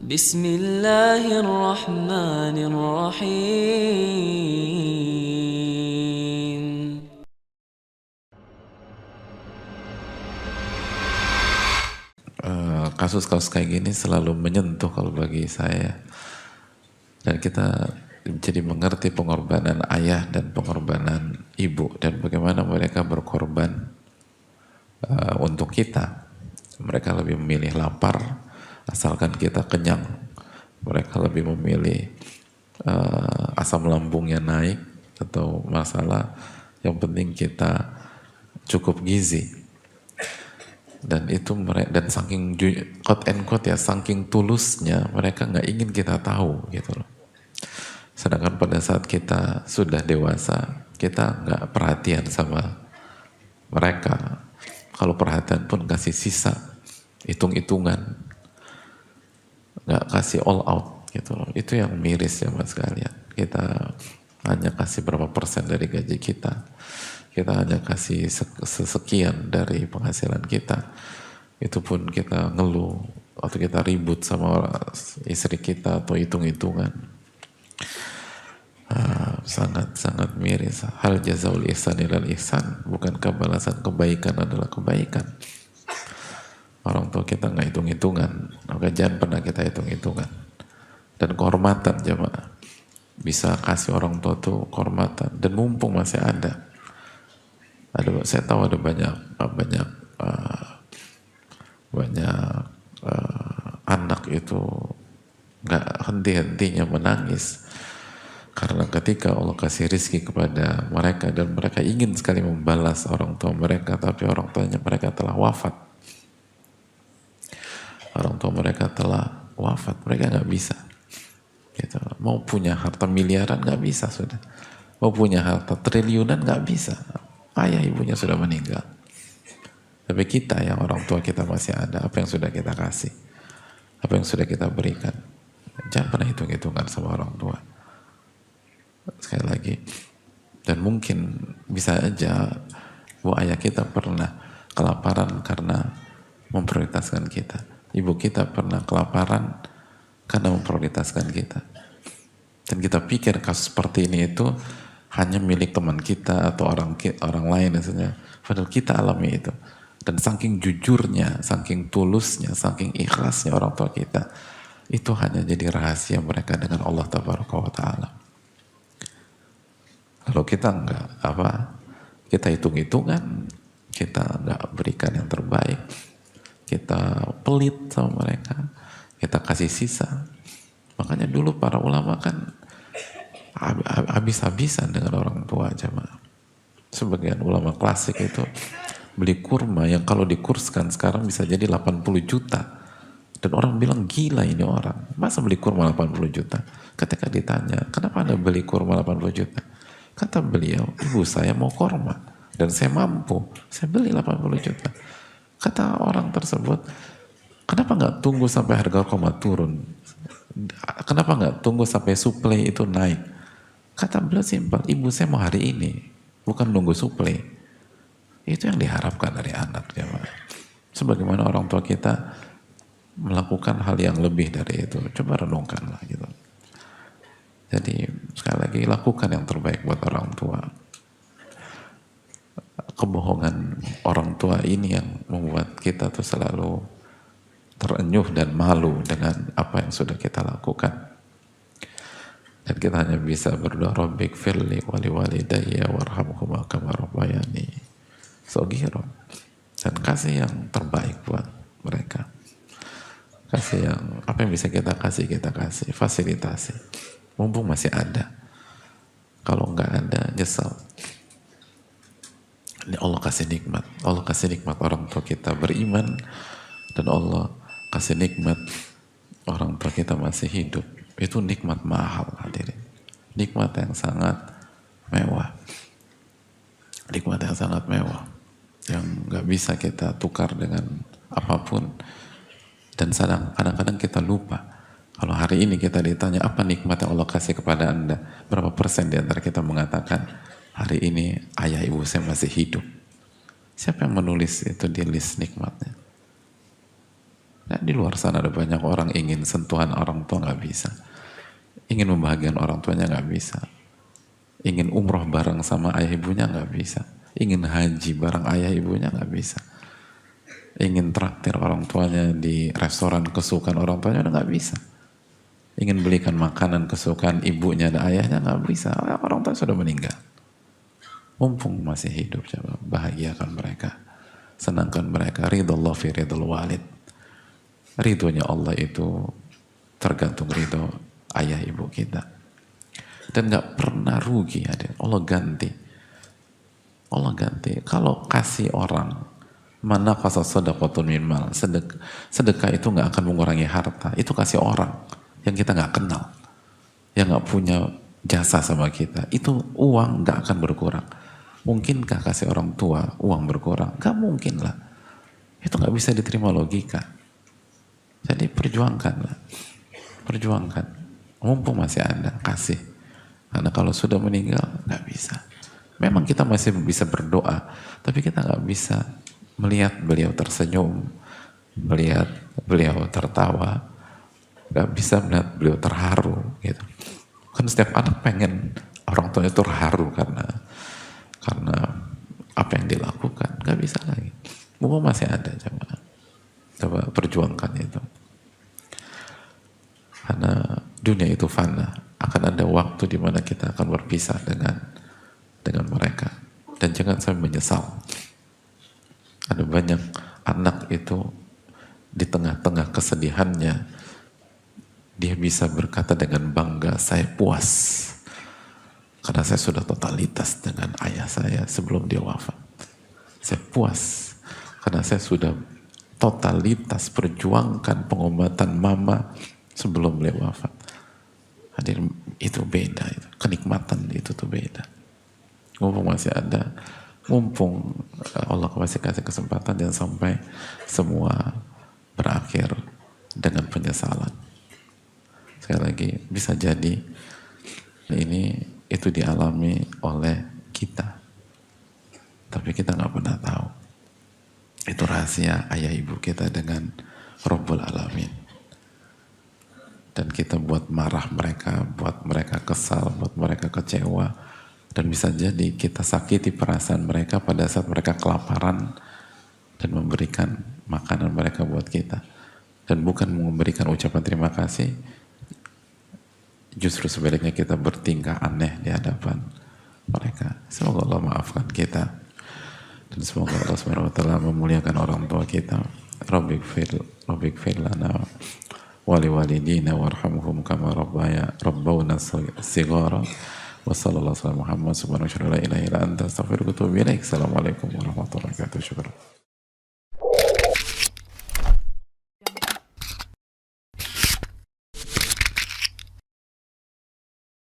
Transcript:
Bismillahirrahmanirrahim. Kasus-kasus kayak gini selalu menyentuh kalau bagi saya, dan kita jadi mengerti pengorbanan ayah dan pengorbanan ibu dan bagaimana mereka berkorban untuk kita. Mereka lebih memilih lapar asalkan kita kenyang, mereka lebih memilih asam lambungnya naik atau masalah, yang penting kita cukup gizi. Dan itu mereka, dan saking quote and quote ya, saking tulusnya mereka nggak ingin kita tahu gitu loh. Sedangkan pada saat kita sudah dewasa, kita nggak perhatian sama mereka. Kalau perhatian pun kasih sisa, hitung-hitungan, nggak kasih all out gitu loh. Itu yang miris ya mas kalian. Kita hanya kasih berapa persen dari gaji kita. Kita hanya kasih sesekian dari penghasilan kita. Itu pun kita ngeluh atau kita ribut sama istri kita atau hitung-hitungan. Sangat-sangat miris. Hal jazaul ihsan ilal ihsan, bukankah balasan kebaikan adalah kebaikan? Orang tua kita nggak hitung-hitungan, maka jangan pernah kita hitung-hitungan. Dan kehormatan jemaah, bisa kasih orang tua tuh kehormatan, dan mumpung masih ada. Saya tahu ada banyak anak itu nggak henti-hentinya menangis karena ketika Allah kasih rizki kepada mereka dan mereka ingin sekali membalas orang tua mereka, tapi orang tuanya mereka telah wafat. Orang tua mereka telah wafat, mereka nggak bisa. Gitu. Mau punya harta miliaran nggak bisa sudah. Mau punya harta triliunan nggak bisa. Ayah ibunya sudah meninggal. Tapi kita yang orang tua kita masih ada, apa yang sudah kita kasih? Apa yang sudah kita berikan? Jangan pernah hitung-hitungan sama orang tua. Sekali lagi. Dan mungkin bisa aja bu ayah kita pernah kelaparan karena memprioritaskan kita. Ibu kita pernah kelaparan karena memprioritaskan kita. Dan kita pikir kasus seperti ini itu hanya milik teman kita atau orang lain misalnya. Padahal kita alami itu. Dan saking jujurnya, saking tulusnya, saking ikhlasnya orang tua kita, itu hanya jadi rahasia mereka dengan Allah Tabaraka wa Ta'ala. Kalau kita enggak, kita hitung-hitungan, kita enggak berikan yang terbaik, kita pelit sama mereka, kita kasih sisa. Makanya dulu para ulama kan habis-habisan dengan orang tua jemaah. Sebagian ulama klasik itu beli kurma yang kalau dikurskan sekarang bisa jadi 80 juta. Dan orang bilang gila ini orang. Masa beli kurma 80 juta? Ketika ditanya, kenapa Anda beli kurma 80 juta? Kata beliau, ibu saya mau kurma. Dan saya mampu. Saya beli 80 juta. Kata orang tersebut, kenapa nggak tunggu sampai harga kurma turun? Kenapa nggak tunggu sampai suplai itu naik? Kata beliau simpel, ibu saya mau hari ini. Bukan nunggu suplai. Itu yang diharapkan dari anak jemaah. Sebagaimana orang tua kita melakukan hal yang lebih dari itu. Coba renungkanlah gitu. Jadi sekali lagi lakukan yang terbaik buat orang tua. Kebohongan orang tua ini yang membuat kita tuh selalu terenyuh dan malu dengan apa yang sudah kita lakukan. Dan kita hanya bisa berdoa, Rabbik firli wali walidayya warhamhuma kama rabbayani shaghira. Dan kasih yang terbaik buat mereka. Kasih yang, apa yang bisa kita kasih, fasilitasi. Mumpung masih ada. Kalau nggak ada, nyesal. Ini Allah kasih nikmat. Allah kasih nikmat orang tua kita beriman. Dan Allah kasih nikmat orang tua kita masih hidup. Itu nikmat mahal hadirin. Nikmat yang sangat mewah. Nikmat yang sangat mewah. Yang nggak bisa kita tukar dengan apapun. Dan kadang-kadang kita lupa. Kalau hari ini kita ditanya apa nikmat yang Allah kasih kepada Anda, berapa persen di antara kita mengatakan hari ini ayah ibu saya masih hidup. Siapa yang menulis itu di list nikmatnya? Nah, di luar sana ada banyak orang ingin sentuhan orang tua nggak bisa, ingin membahagiakan orang tuanya nggak bisa, ingin umroh bareng sama ayah ibunya nggak bisa, ingin haji bareng ayah ibunya nggak bisa, ingin traktir orang tuanya di restoran kesukaan orang tuanya udah nggak bisa, ingin belikan makanan kesukaan ibunya dan ayahnya nggak bisa, orang tua sudah meninggal. Mumpung masih hidup, coba bahagiakan mereka, senangkan mereka. Ridallah fi ridal walid, ridhonya Allah itu tergantung ridho ayah ibu kita, dan nggak pernah rugi. Ada Allah ganti, Allah ganti. Kalau kasih orang, mana kasih sedekatun min mal, sedekah itu nggak akan mengurangi harta. Itu kasih orang yang kita nggak kenal, yang nggak punya jasa sama kita, itu uang nggak akan berkurang. Mungkinkah kasih orang tua uang berkurang? Gak mungkin lah. Itu nggak bisa diterima logika. Jadi perjuangkanlah, perjuangkan. Mumpung masih ada, kasih. Karena kalau sudah meninggal nggak bisa. Memang kita masih bisa berdoa, tapi kita nggak bisa melihat beliau tersenyum, melihat beliau tertawa, nggak bisa melihat beliau terharu gitu. Kan setiap anak pengen orang tuanya terharu karena apa yang dilakukan. Nggak bisa lagi. Mumpung masih ada, coba perjuangkan itu. Karena dunia itu fana, akan ada waktu di mana kita akan berpisah dengan mereka, dan jangan sampai menyesal. Ada banyak anak itu di tengah-tengah kesedihannya dia bisa berkata dengan bangga, saya puas karena saya sudah totalitas dengan ayah saya sebelum dia wafat. Saya puas karena saya sudah totalitas perjuangkan pengobatan mama sebelum beliau wafat. Hadir, itu beda, itu kenikmatan itu tuh beda. Mumpung masih ada, mumpung Allah masih kasih kesempatan, jangan sampai semua berakhir dengan penyesalan. Sekali lagi, bisa jadi ini itu dialami oleh kita, tapi kita nggak pernah tahu. Itu rahasia ayah ibu kita dengan Rabbul Alamin. Dan kita buat marah mereka, buat mereka kesal, buat mereka kecewa, dan bisa jadi kita sakiti perasaan mereka pada saat mereka kelaparan dan memberikan makanan mereka buat kita, dan bukan memberikan ucapan terima kasih, justru sebaliknya kita bertingkah aneh di hadapan mereka. Semoga Allah maafkan kita, dan semoga Allah SWT memuliakan orang tua kita. Rabbik fir lana wali walidina warhamhum kama rabbawna sigara. Wa sallallahu alaihi wa sallam Muhammad subhanahu wa ta'ala la ilaha illa anta astaghfiruka wa atubu ilaik. Assalamualaikum warahmatullahi wabarakatuh. Syukur.